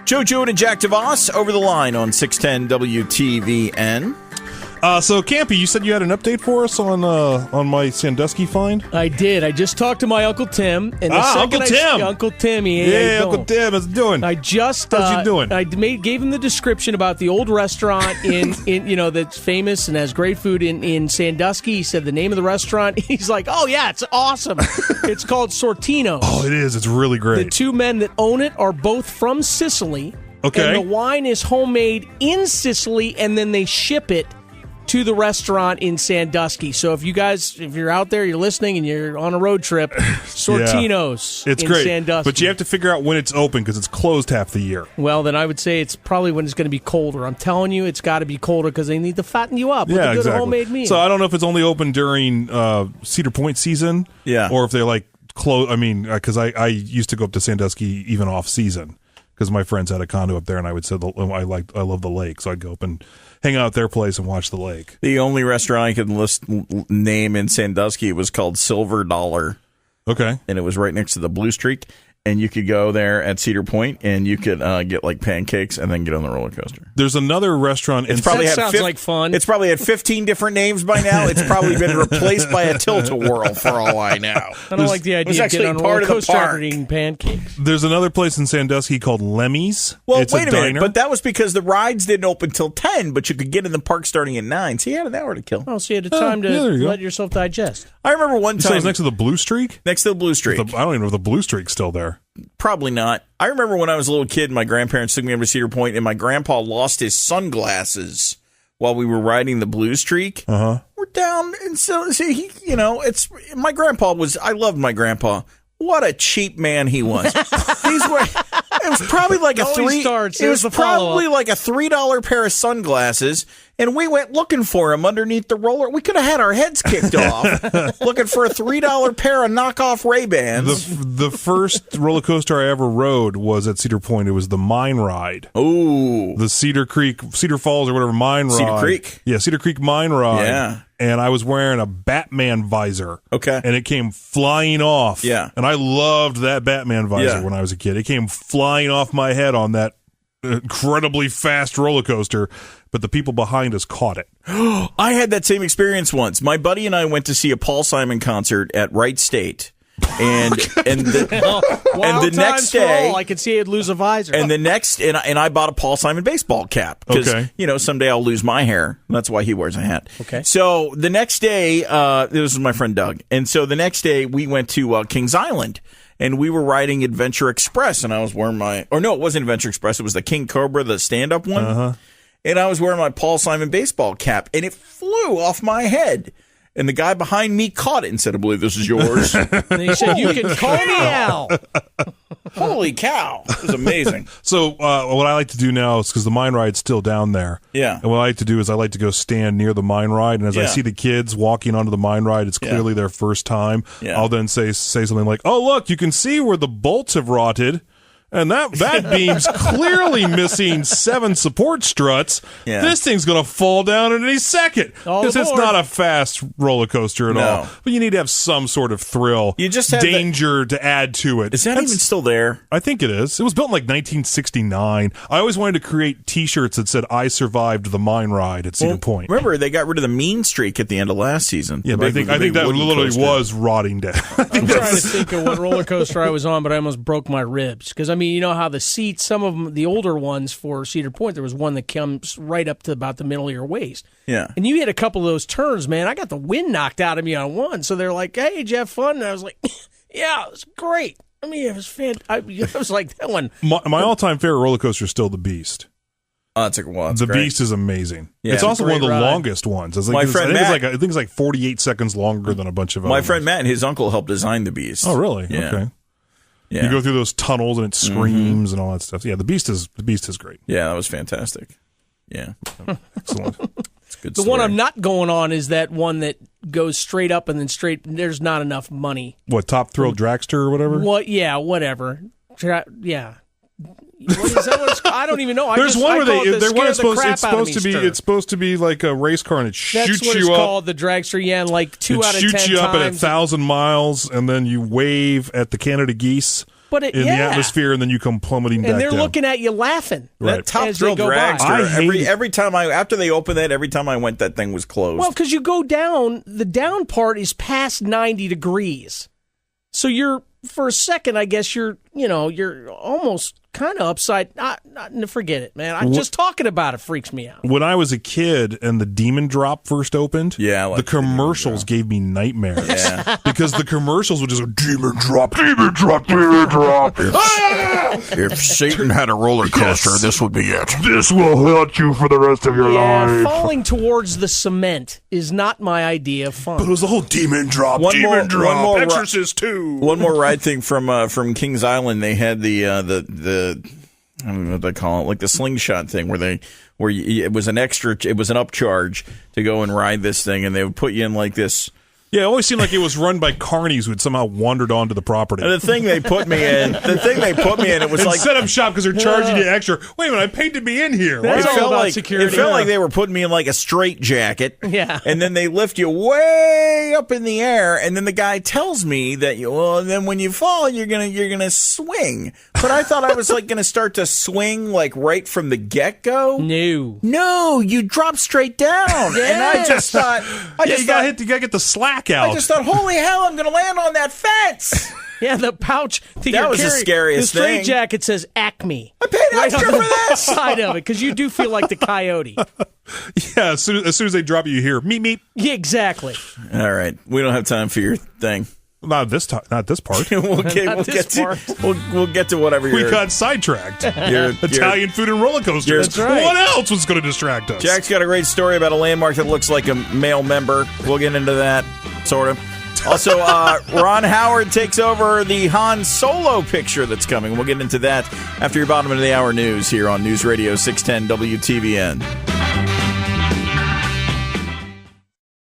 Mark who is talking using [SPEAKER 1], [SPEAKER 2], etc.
[SPEAKER 1] Joe Jewett and Jack DeVos over the line on 610 WTVN.
[SPEAKER 2] So, Campy, you said you had an update for us on my Sandusky find?
[SPEAKER 3] I did. I just talked to my Uncle Tim. And
[SPEAKER 2] Uncle Tim!
[SPEAKER 3] Uncle Timmy.
[SPEAKER 2] Yeah, Uncle Tim, how's it doing?
[SPEAKER 3] How's
[SPEAKER 2] you doing?
[SPEAKER 3] I gave him the description about the old restaurant in that's famous and has great food in Sandusky. He said the name of the restaurant. He's like, oh, yeah, it's awesome. It's called Sortino's.
[SPEAKER 2] Oh, it is. It's really great.
[SPEAKER 3] The two men that own it are both from Sicily.
[SPEAKER 2] Okay.
[SPEAKER 3] And the wine is homemade in Sicily, and then they ship it to the restaurant in Sandusky. So if you're out there, you're listening, and you're on a road trip, Sortino's
[SPEAKER 2] it's
[SPEAKER 3] in
[SPEAKER 2] great.
[SPEAKER 3] Sandusky.
[SPEAKER 2] But you have to figure out when it's open because it's closed half the year.
[SPEAKER 3] Well, then I would say it's probably when it's going to be colder. I'm telling you, it's got to be colder because they need to fatten you up with a good homemade meal.
[SPEAKER 2] So I don't know if it's only open during Cedar Point season, or if they close. I mean, because I used to go up to Sandusky even off season because my friends had a condo up there, and I would say I love the lake, so I'd go up and hang out at their place and watch the lake.
[SPEAKER 1] The only restaurant I could name in Sandusky was called Silver Dollar.
[SPEAKER 2] Okay.
[SPEAKER 1] And it was right next to the Blue Streak. And you could go there at Cedar Point, and you could get pancakes and then get on the roller coaster.
[SPEAKER 2] There's another restaurant.
[SPEAKER 3] Sounds like fun.
[SPEAKER 1] It's probably had 15 different names by now. It's probably been replaced by a tilt-a-whirl for all I know.
[SPEAKER 3] I don't like the idea of getting on a roller coaster after eating pancakes.
[SPEAKER 2] There's another place in Sandusky called Lemmy's.
[SPEAKER 1] Well,
[SPEAKER 2] it's
[SPEAKER 1] wait a minute.
[SPEAKER 2] diner.
[SPEAKER 1] But that was because the rides didn't open till 10, but you could get in the park starting at 9. So you had an hour to kill.
[SPEAKER 3] Oh, so you had time to let yourself digest.
[SPEAKER 1] I remember one time.
[SPEAKER 2] So it was next to the Blue Streak?
[SPEAKER 1] Next to the Blue Streak.
[SPEAKER 2] I don't even know if the Blue Streak's still there.
[SPEAKER 1] Probably not. I remember when I was a little kid, my grandparents took me over to Cedar Point, and my grandpa lost his sunglasses while we were riding the Blue Streak.
[SPEAKER 2] Uh-huh.
[SPEAKER 1] We're down, and so he, it's my grandpa was. I loved my grandpa. What a cheap man he was. It was probably like a $3 pair of sunglasses, and we went looking for him underneath the roller. We could have had our heads kicked off looking for a $3 pair of knockoff Ray-Bans.
[SPEAKER 2] The first roller coaster I ever rode was at Cedar Point. It was the Mine Ride.
[SPEAKER 1] Ooh.
[SPEAKER 2] The Cedar Falls or whatever Mine Ride.
[SPEAKER 1] Cedar Creek?
[SPEAKER 2] Yeah, Cedar Creek Mine Ride.
[SPEAKER 1] Yeah.
[SPEAKER 2] And I was wearing a Batman visor.
[SPEAKER 1] Okay.
[SPEAKER 2] And it came flying off.
[SPEAKER 1] Yeah.
[SPEAKER 2] And I loved that Batman visor when I was a kid. It came flying off my head on that incredibly fast roller coaster, but the people behind us caught it.
[SPEAKER 1] I had that same experience once. My buddy and I went to see a Paul Simon concert at Wright State. And the next day,
[SPEAKER 3] I could see he'd lose a visor.
[SPEAKER 1] And I bought a Paul Simon baseball cap because someday I'll lose my hair. That's why he wears a hat.
[SPEAKER 3] Okay.
[SPEAKER 1] So the next day, this was my friend Doug, and so the next day we went to Kings Island, and we were riding Adventure Express, and I was wearing it wasn't Adventure Express, it was the King Cobra, the stand-up one, and I was wearing my Paul Simon baseball cap, and it flew off my head. And the guy behind me caught it and said, I believe this is yours.
[SPEAKER 3] And he said, you can call me Al.
[SPEAKER 1] Holy cow. It was amazing.
[SPEAKER 2] So what I like to do now is because the Mine Ride's still down there.
[SPEAKER 1] Yeah.
[SPEAKER 2] And what I like to do is I like to go stand near the Mine Ride. And as I see the kids walking onto the Mine Ride, it's clearly their first time. Yeah. I'll then say something like, oh, look, you can see where the bolts have rotted. And that beam's clearly missing 7 support struts. Yeah. This thing's going to fall down in any second. Because it's not a fast roller coaster at all. But you need to have some sort of thrill, danger to add to it.
[SPEAKER 1] Is that even still there?
[SPEAKER 2] I think it is. It was built in 1969. I always wanted to create T-shirts that said, I survived the Mine Ride at Cedar Point.
[SPEAKER 1] Remember, they got rid of the mean streak at the end of last season.
[SPEAKER 2] Yeah, but I think that literally was rotting down.
[SPEAKER 3] I'm trying to think of what roller coaster I was on, but I almost broke my ribs. Because, I mean, you know how the seats, some of them, the older ones for Cedar Point, there was one that comes right up to about the middle of your waist.
[SPEAKER 1] Yeah. And
[SPEAKER 3] you hit a couple of those turns, man. I got the wind knocked out of me on one. So they're like, hey, did you have fun? And I was like, yeah, it was great. I mean, it was fantastic. I was like, that one.
[SPEAKER 2] My all-time favorite roller coaster is still the Beast.
[SPEAKER 1] That's
[SPEAKER 2] the
[SPEAKER 1] great.
[SPEAKER 2] Beast is amazing.
[SPEAKER 3] Yeah,
[SPEAKER 2] it's also one of the
[SPEAKER 3] ride.
[SPEAKER 2] longest ones. I think it's like 48 seconds longer than a bunch of
[SPEAKER 1] my friend Matt and his uncle helped design the Beast.
[SPEAKER 2] Oh, really?
[SPEAKER 1] Yeah.
[SPEAKER 2] Okay.
[SPEAKER 1] Yeah.
[SPEAKER 2] You go through those tunnels and it screams and all that stuff. Yeah, the Beast is great.
[SPEAKER 1] Yeah, that was fantastic. Yeah.
[SPEAKER 2] Excellent.
[SPEAKER 1] It's good.
[SPEAKER 3] The one I'm not going on is that one that goes straight up and then straight. There's not enough money.
[SPEAKER 2] What, Top Thrill Dragster or whatever?
[SPEAKER 3] What? Yeah, whatever. Yeah. What is that? I don't even know.
[SPEAKER 2] There's one where it's supposed to be like a race car and it shoots you up.
[SPEAKER 3] That's what it's called, the dragster. Yeah, and like 2 out of 10 times.
[SPEAKER 2] It shoots you up at 1,000 miles and then you wave at the Canada geese in the atmosphere, and then you come plummeting back down.
[SPEAKER 3] And they're looking at you laughing.
[SPEAKER 1] Right. That Top Thrill dragster, every time after they opened that, every time I went, that thing was closed.
[SPEAKER 3] Well, because you go down, the down part is past 90 degrees. So you're, for a second, I guess you're almost kind of upside. Forget it, man. I'm just talking about it freaks me out.
[SPEAKER 2] When I was a kid and the Demon Drop first opened, the commercials gave me nightmares. Yeah. Because the commercials would just go, Demon Drop, Demon Drop, Demon Drop.
[SPEAKER 1] If Satan had a roller coaster, this would be it.
[SPEAKER 2] This will haunt you for the rest of your life.
[SPEAKER 3] Falling towards the cement is not my idea of fun.
[SPEAKER 2] But it was the whole Demon Drop, Demon Drop, Exorcist 2.
[SPEAKER 1] One more ride thing from Kings Island. They had the I don't know what they call it, like the slingshot thing, it was an upcharge to go and ride this thing, and they would put you in like this.
[SPEAKER 2] Yeah, it always seemed like it was run by carnies who had somehow wandered onto the property.
[SPEAKER 1] And the thing they put me in, it was like
[SPEAKER 2] set up shop because they're charging you extra. Wait a minute, I paid to be in here.
[SPEAKER 3] That's all about security.
[SPEAKER 1] It felt like they were putting me in like a straight jacket.
[SPEAKER 3] Yeah.
[SPEAKER 1] And then they lift you way up in the air, and then the guy tells me that and then when you fall, you're gonna swing. But I thought I was like gonna start to swing like right from the get-go. No, you drop straight down.
[SPEAKER 3] Yeah.
[SPEAKER 1] And I just thought,
[SPEAKER 2] you gotta get the slack out.
[SPEAKER 1] I just thought, holy hell, I'm going to land on that fence.
[SPEAKER 3] Yeah, the pouch.
[SPEAKER 1] That was the scariest thing.
[SPEAKER 3] The straight jacket says Acme.
[SPEAKER 1] I paid extra for this.
[SPEAKER 3] Side of it, because you do feel like the coyote.
[SPEAKER 2] Yeah, as soon as they drop you hear, meep, meep.
[SPEAKER 3] Yeah, exactly.
[SPEAKER 1] All right. We don't have time for your thing.
[SPEAKER 2] Not this part.
[SPEAKER 1] We'll get to whatever
[SPEAKER 2] we got sidetracked. Italian food and roller coasters.
[SPEAKER 3] That's right.
[SPEAKER 2] What else was going to distract us?
[SPEAKER 1] Jack's got a great story about a landmark that looks like a male member. We'll get into that, sort of. Also, Ron Howard takes over the Han Solo picture that's coming. We'll get into that after your bottom of the hour news here on News Radio 610 WTVN.